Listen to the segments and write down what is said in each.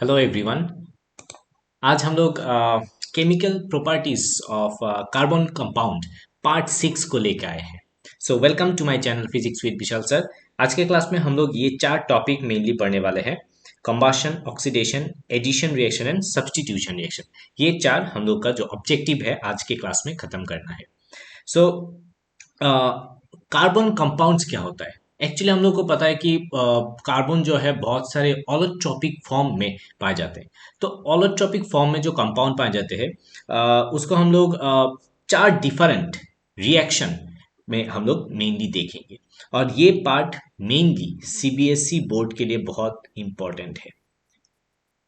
Hello everyone. आज हम लोग chemical properties of carbon compound part 6 को लेकर आए हैं। So welcome to my channel physics with Vishal sir. आज के क्लास में हम लोग ये चार टॉपिक मेनली पढ़ने वाले हैं। Combustion, oxidation, addition reaction and substitution reaction. ये चार हम लोग का जो ऑब्जेक्टिव है आज के क्लास में खत्म करना है। सो कार्बन कंपाउंड्स क्या होता है? एक्चुअली हम लोग को पता है कि कार्बन जो है बहुत सारे ऑलोट्रोपिक फॉर्म में पाए जाते हैं। तो ऑलोट्रोपिक फॉर्म में जो कंपाउंड पाए जाते हैं उसको हम लोग चार डिफरेंट रिएक्शन में हम लोग मेनली देखेंगे। और ये पार्ट मेनली सीबीएसई बोर्ड के लिए बहुत इंपॉर्टेंट है।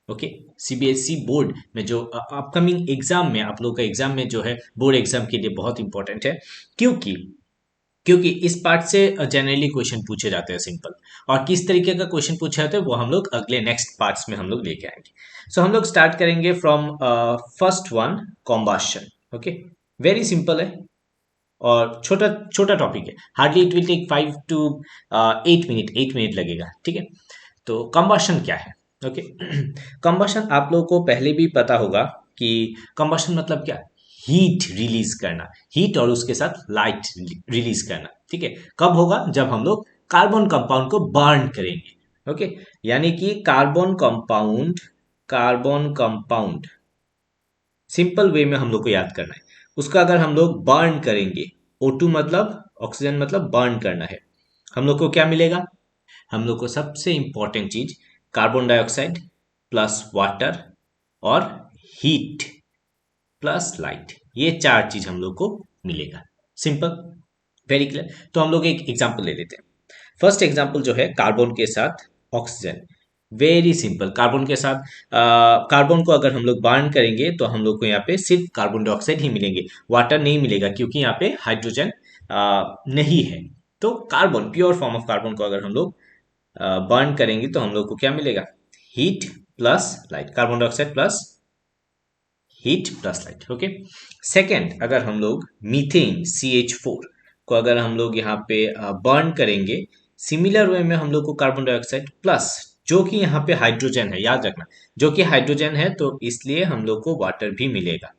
ओके, सीबीएसई बोर्ड में जो अपकमिंग एग्जाम में आप लोग का एग्जाम में जो है बोर्ड एग्जाम के लिए बहुत इंपॉर्टेंट है। क्योंकि क्योंकि इस पार्ट से जनरली क्वेश्चन पूछे जाते हैं सिंपल। और किस तरीके का क्वेश्चन पूछे जाते हैं वो हम लोग अगले नेक्स्ट पार्ट्स में हम लोग लेके आएंगे। सो हम लोग स्टार्ट करेंगे from first one, combustion. Okay, very simple है और छोटा छोटा टॉपिक है। Hardly it will take 5 to 8 minute लगेगा। ठीक है, तो कंबशन क्या है? ओके, कंबशन आप लोगों को पहले भी पता होगा कि कंबशन मतलब क्या? हीट रिलीज करना, हीट और उसके साथ लाइट रिलीज करना। ठीक है, कब होगा? जब हम लोग कार्बन कंपाउंड को बर्न करेंगे। ओके, यानी कि कार्बन कंपाउंड सिंपल वे में हम लोग को याद करना है। उसका अगर हम लोग बर्न करेंगे, O2 मतलब ऑक्सीजन मतलब बर्न करना है, हम लोग को क्या मिलेगा? हम लोग को सबसे इंपॉर्टेंट चीज कार्बन डाइऑक्साइड प्लस वाटर और हीट प्लस लाइट, ये चार चीज हम लोग को मिलेगा। Simple, very clear. तो हम लोग एक एग्जांपल ले लेते हैं। फर्स्ट एग्जांपल जो है कार्बन के साथ ऑक्सीजन। वेरी सिंपल, कार्बन के साथ कार्बन को अगर हम लोग बर्न करेंगे तो हम लोग को यहाँ पे सिर्फ कार्बन डाइऑक्साइड ही मिलेंगे, वाटर नहीं मिलेगा क्योंकि यहाँ पे हाइड्रोजन नहीं है। तो carbon, pure form of carbon को अगर हम लोग बर्न करेंगे तो हम लोग को क्या मिलेगा? Heat plus light, carbon dioxide plus heat plus light. Okay, second, अगर हम लोग मीथेन CH4 को अगर हम लोग यहाँ पे बर्न करेंगे, सिमिलर वे में हम लोग को कार्बन डाइऑक्साइड प्लस जो कि यहाँ पे हाइड्रोजन है, याद रखना, जो कि हाइड्रोजन है तो इसलिए हम लोग को वाटर भी मिलेगा,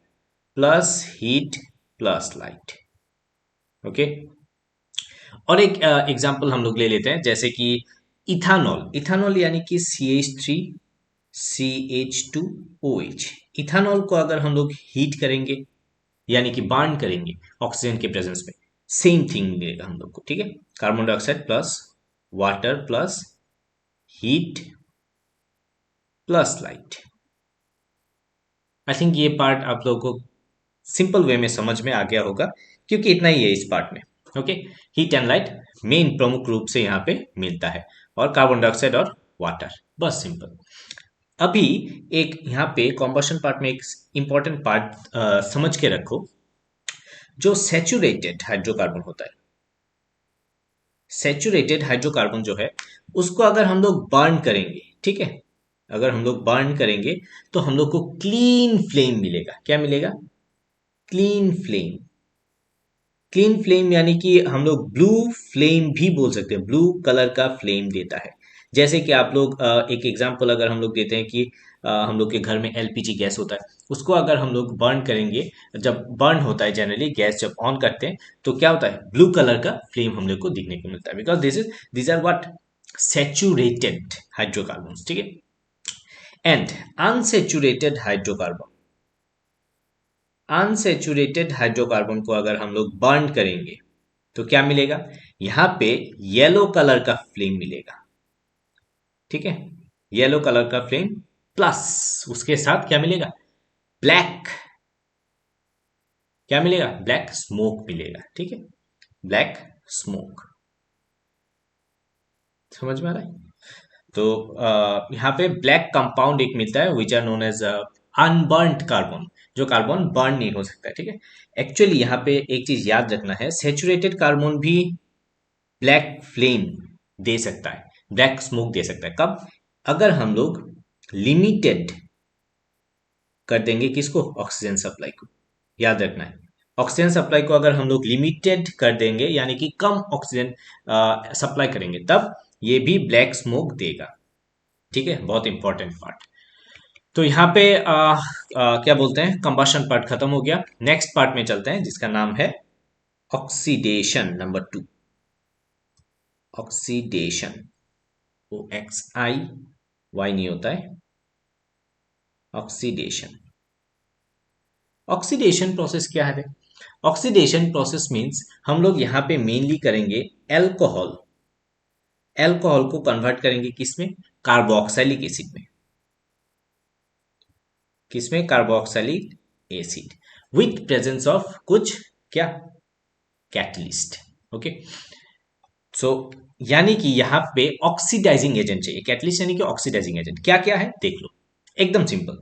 plus heat plus light. Okay, और एक एग्जांपल हम लोग ले लेते हैं, जैसे कि इथानॉल। इथानॉल यानी कि CH3CH2OH। इथानॉल को अगर हम लोग हीट करेंगे यानी कि बर्न करेंगे ऑक्सीजन के प्रेजेंस में, सेम थिंग मिलेगा हम लोग को। ठीक है, carbon dioxide plus water plus heat plus light. I think ये पार्ट आप लोगों को सिंपल वे में समझ में आ गया होगा क्योंकि इतना ही है इस पार्ट में। Okay, heat and light main प्रमुख रूप से यहाँ पे मिलता है, और कार्बन डाइऑक्साइड और वाटर, बस सिंपल। अभी एक यहाँ पे कॉम्बशन पार्ट में एक इंपॉर्टेंट पार्ट समझ के रखो। जो सेचुरेटेड हाइड्रोकार्बन होता है, सेचुरेटेड हाइड्रोकार्बन जो है, उसको अगर हम लोग बर्न करेंगे, ठीक है, अगर हम लोग बर्न करेंगे तो हम लोग को क्लीन फ्लेम मिलेगा। क्या मिलेगा? Clean flame. क्लीन फ्लेम यानी कि हम लोग ब्लू फ्लेम भी बोल सकते हैं, ब्लू कलर का फ्लेम देता है। जैसे कि आप लोग एक एग्जांपल अगर हम लोग देते हैं कि हम लोग के घर में LPG गैस होता है, उसको अगर हम लोग बर्न करेंगे, जब बर्न होता है जनरली गैस जब ऑन करते हैं तो क्या होता है? ब्लू कलर का फ्लेम हम लोग को दिखने को मिलता है, because this are what? Saturated hydrocarbon. ठीक है, and unsaturated hydrocarbon, unsaturated hydrocarbon को अगर हम लोग बर्न करेंगे तो क्या मिलेगा? यहां पे येलो कलर का फ्लेम मिलेगा। ठीक है, येलो कलर का फ्लेम प्लस उसके साथ क्या मिलेगा? ब्लैक, क्या मिलेगा? ब्लैक स्मोक मिलेगा। ठीक है, ब्लैक स्मोक, समझ में आ रहा है? तो यहाँ पे ब्लैक कंपाउंड एक मिलता है which are known as unburned carbon, जो कार्बन बर्न नहीं हो सकता। ठीक है, एक्चुअली यहाँ पे एक चीज याद रखना है, सेचुरेटेड कार्बन भी ब्लैक फ्लेम दे सकता है, ब्लैक स्मोक दे सकता है। कब? अगर हम लोग लिमिटेड कर देंगे किसको? ऑक्सीजन सप्लाई को। याद रखना है, ऑक्सीजन सप्लाई को अगर हम लोग लिमिटेड कर देंगे यानी कि कम ऑक्सीजन सप्लाई करेंगे, तब ये भी ब्लैक स्मोक देगा। ठीक है, बहुत इंपॉर्टेंट पार्ट। तो यहाँ पे क्या बोलते हैं, कंबशन पार्ट खत्म हो गया। नेक्स्ट पार्ट में चलते हैं जिसका नाम है ऑक्सीडेशन। Number 2, oxidation. OXI नहीं होता है, ऑक्सीडेशन। ऑक्सीडेशन प्रोसेस क्या है? ऑक्सीडेशन प्रोसेस मींस हम लोग यहाँ पे मेनली करेंगे एल्कोहल। एल्कोहल को कन्वर्ट करेंगे किसमें? कार्बोक्सिलिक एसिड में। किसमें? Carboxylic acid with presence of कुछ क्या? कैटलिस्ट। ओके, सो यानी कि यहाँ पे ऑक्सीडाइजिंग एजेंट चाहिए। कैटलिस्ट यानी कि ऑक्सीडाइजिंग एजेंट। क्या क्या है देख लो, एकदम सिंपल।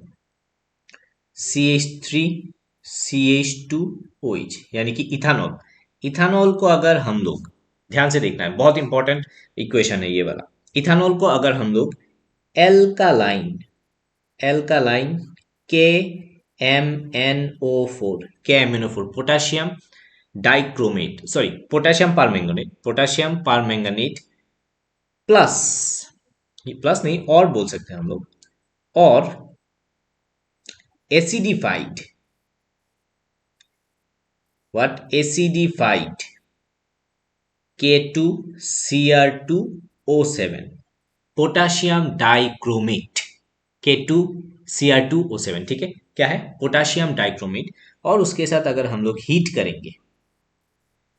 CH3 CH2OH यानी कि इथानॉल। इथानॉल को अगर हम लोग, ध्यान से देखना है, बहुत इंपॉर्टेंट इक्वेशन है ये वाला। इथानॉल को अगर हम लोग alkaline, alkaline KMnO4 potassium dichromate, sorry potassium permanganate, potassium permanganate plus, plus नहीं और बोल सकते हैं हम लोग, और acidified, what? Acidified K2Cr2O7 potassium dichromate K2Cr2O7। ठीक है, क्या है? Potassium dichromate. और उसके साथ अगर हम लोग हीट करेंगे,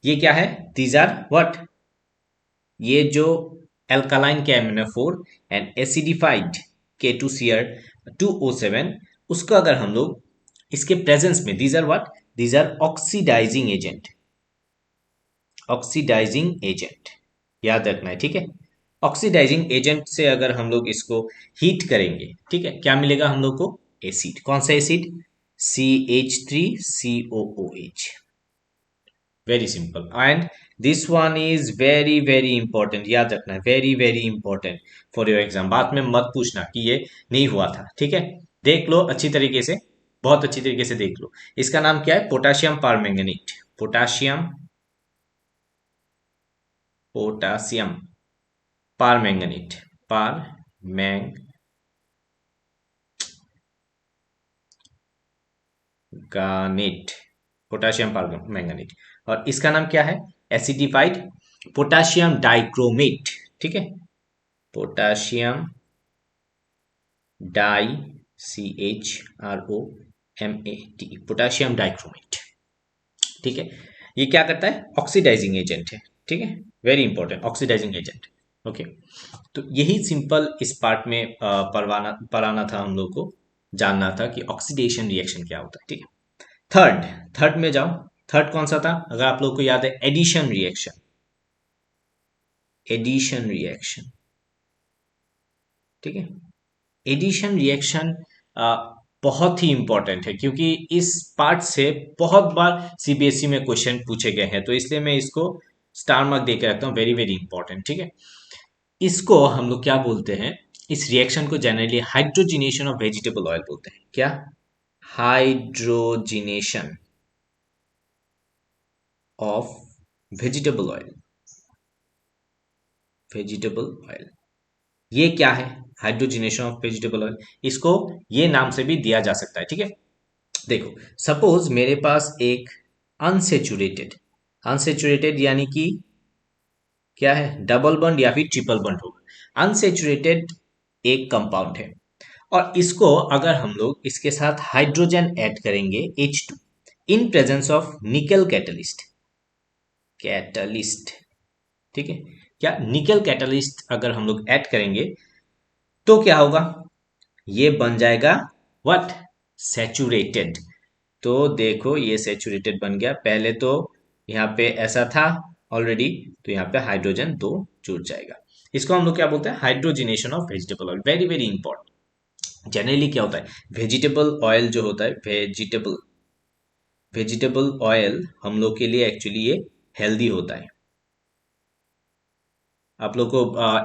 ये क्या है? These are what? ये जो alkaline KMnO4 and acidified K2Cr2O7, उसको अगर हम लोग इसके प्रेजेंस में, these are what? These are oxidising agent. Oxidising agent याद रखना है, ठीक है। ऑक्सीडाइजिंग एजेंट से अगर हम लोग इसको हीट करेंगे, ठीक है, क्या मिलेगा हम लोग को? एसिड। कौन सा acid? CH3COOH। Very simple. And this one is very very important, याद रखना है, very very important for your exam. बाद में मत पूछना कि ये नहीं हुआ था, ठीक है। देख लो अच्छी तरीके से, बहुत अच्छी तरीके से देख लो। इसका नाम क्या है? Potassium permanganate. Potassium, potassium permanganate, permanganate, potassium permanganate. और इसका नाम क्या है? एसिडिफाइड पोटाशियम डाइक्रोमेट, ठीक है। Potassium di, CHROMAT, potassium dichromate, ठीक है। ये क्या करता है? ऑक्सीडाइजिंग एजेंट है, ठीक है। Very important, oxidising agent. Okay, तो यही सिंपल इस पार्ट में पढ़ाना था हम लोग को, जानना था कि ऑक्सीडेशन रिएक्शन क्या होता है, ठीक है। थर्ड, थर्ड में जाओ। थर्ड कौन सा था? अगर आप लोग को याद है, एडिशन रिएक्शन। एडिशन रिएक्शन, ठीक है। एडिशन रिएक्शन बहुत ही इंपॉर्टेंट है, क्योंकि इस पार्ट से बहुत बार CBSE में क्वेश्चन पूछे गए हैं, तो इसलिए मैं इसको स्टार मार्क दे के रखता हूँ। वेरी वेरी इंपॉर्टेंट, ठीक है। इसको हम लोग क्या बोलते हैं? इस रिएक्शन को generally hydrogenation of vegetable oil बोलते हैं। क्या? Hydrogenation of vegetable oil. Vegetable oil, ये क्या है? Hydrogenation of vegetable oil. इसको ये नाम से भी दिया जा सकता है, ठीक है। देखो, सपोज मेरे पास एक अनसेचुरेटेड, अनसेचुरेटेड यानी कि क्या है? डबल बॉन्ड या फिर ट्रिपल बॉन्ड होगा। अनसेचुरेटेड एक कंपाउंड है, और इसको अगर हम लोग इसके साथ हाइड्रोजन ऐड करेंगे H2 इन प्रेजेंस ऑफ निकल कैटलिस्ट, कैटलिस्ट, ठीक है। क्या? निकल कैटलिस्ट अगर हम लोग ऐड करेंगे तो क्या होगा? ये बन जाएगा व्हाट? सैचुरेटेड। तो देखो ये सैचुरेटेड बन गया। पहले तो यहाँ पे ऐसा था ऑलरेडी, तो यहाँ पे हाइड्रोजन 2 जुड़ जाएगा। इसको हम लोग क्या बोलते हैं? Hydrogenation of vegetable oil. Very very important. Generally क्या होता है? वेजिटेबल ऑयल जो होता है, वेजिटेबल ऑयल हम लोग के लिए एक्चुअली ये हेल्दी होता है। आप लोग को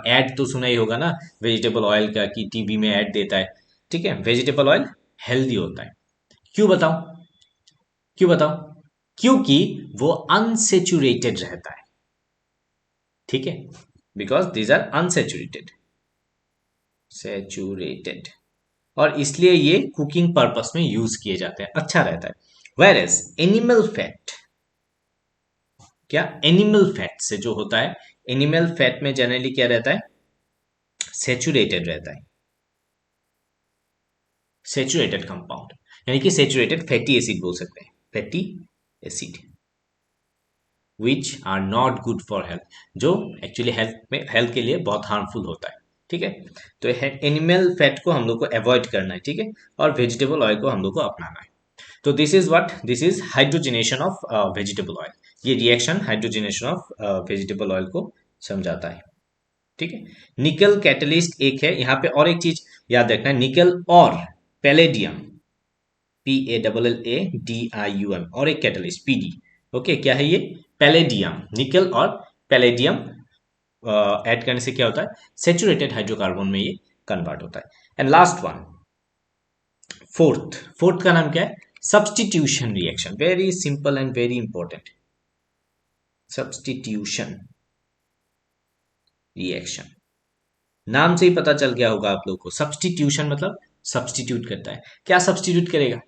ऐड तो सुना ही होगा ना वेजिटेबल ऑयल का, कि टीवी में ऐड देता है, ठीक है। वेजिटेबल ऑयल हेल्दी होता है। क्यों बताओ? क्यों बताओ? क्योंकि वो अनसेचुरेटेड रहता है, ठीक है। Because these are unsaturated, saturated. और इसलिए ये कुकिंग पर्पस में यूज किए जाते हैं, अच्छा रहता है। वेयर एज एनिमल फैट, क्या एनिमल फैट से जो होता है, एनिमल फैट में जनरली क्या रहता है, सेचुरेटेड रहता है, सेचुरेटेड कंपाउंड, यानी कि सेचुरेटेड फैटी एसिड बोल सकते हैं, fatty acid which are not good for health, जो एक्चुअली हेल्थ के लिए बहुत हार्मफुल होता है। ठीक है, तो एनिमल फैट को हम लोग को अवॉइड करना है, ठीक है, और वेजिटेबल ऑयल को हम लोग को अपनाना है। तो this is what, this is hydrogenation of vegetable oil, ये reaction hydrogenation of vegetable oil को समझाता है। ठीक है, निकल कैटलिस्ट एक है यहाँ पे, और एक चीज याद रखना है, निकल और पैलेडियम, PALLADIUM, और एक कैटलिस्ट PD। ओके, क्या है ये, पैलेडियम, निकल और पैलेडियम ऐड करने से क्या होता है, सेचुरेटेड हाइड्रोकार्बन में ये कन्वर्ट होता है। And last one, fourth, fourth का नाम क्या है, substitution reaction, very simple and very important, substitution reaction, नाम से ही पता चल गया होगा आप लोग को, सब्सटीट्यूशन मतलब सब्सटीट्यूट करता है। क्या सब्सटीट्यूट करेगा,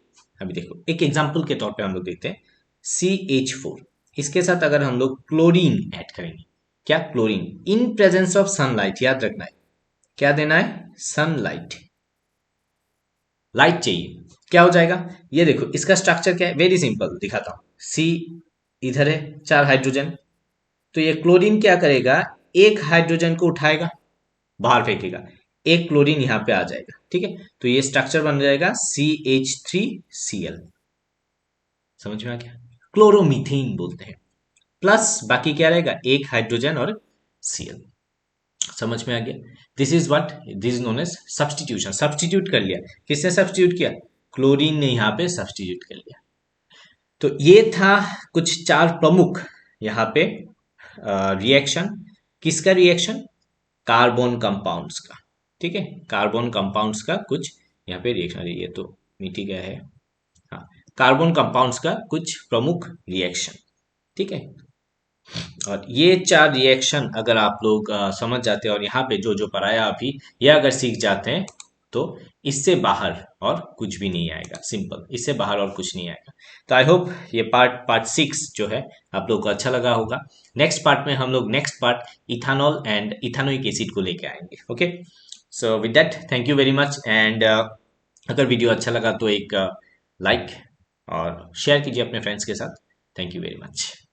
अभी देखो एक एग्जांपल के तौर पे हम लोग देखते हैं, CH4, इसके साथ अगर हम लोग क्लोरीन ऐड करेंगे, क्या chlorine, in presence of sunlight, याद रखना है, क्या देना है, सनलाइट, लाइट चाहिए, क्या हो जाएगा, ये देखो इसका स्ट्रक्चर क्या है, वेरी सिंपल दिखाता हूं, C इधर है 4 हाइड्रोजन, तो ये क्लोरीन क्या करेगा, एक हाइड्रोजन को उठाएगा, बाहर फेंकेगा, एक क्लोरीन यहां पे आ जाएगा, ठीक है, तो ये स्ट्रक्चर बन जाएगा CH3Cl, समझ में आ गया, क्लोरोमीथेन बोलते हैं, प्लस बाकी क्या रहेगा, एक हाइड्रोजन और Cl, समझ में आ गया। This is what, this is known as substitution, substitute कर लिया, किसने सब्सटीट्यूट किया, क्लोरीन ने यहां पे सब्सटीट्यूट कर लिया। तो ये था कुछ 4 प्रमुख यहाँ पे रिएक्शन, किसका रिएक्शन, कार्बन कंपाउंड्स का, ठीक है, कार्बन कंपाउंड्स का कुछ यहाँ पे रिएक्शन, ये तो मिट्टी का है, हाँ, कार्बन कंपाउंड्स का कुछ प्रमुख रिएक्शन, ठीक है। और ये 4 रिएक्शन अगर आप लोग समझ जाते हैं और यहाँ पे जो जो पढ़ाया अभी ये अगर सीख जाते हैं, तो इससे बाहर और कुछ भी नहीं आएगा, सिंपल, इससे बाहर और कुछ नहीं आएगा। तो आई होप ये पार्ट 6 जो है आप लोग को अच्छा लगा होगा। नेक्स्ट पार्ट में हम लोग next part ethanol and ethanoic acid को लेके आएंगे। Okay, so with that thank you very much, and अगर वीडियो अच्छा लगा तो एक लाइक और शेयर कीजिए अपने फ्रेंड्स के साथ। Thank you very much.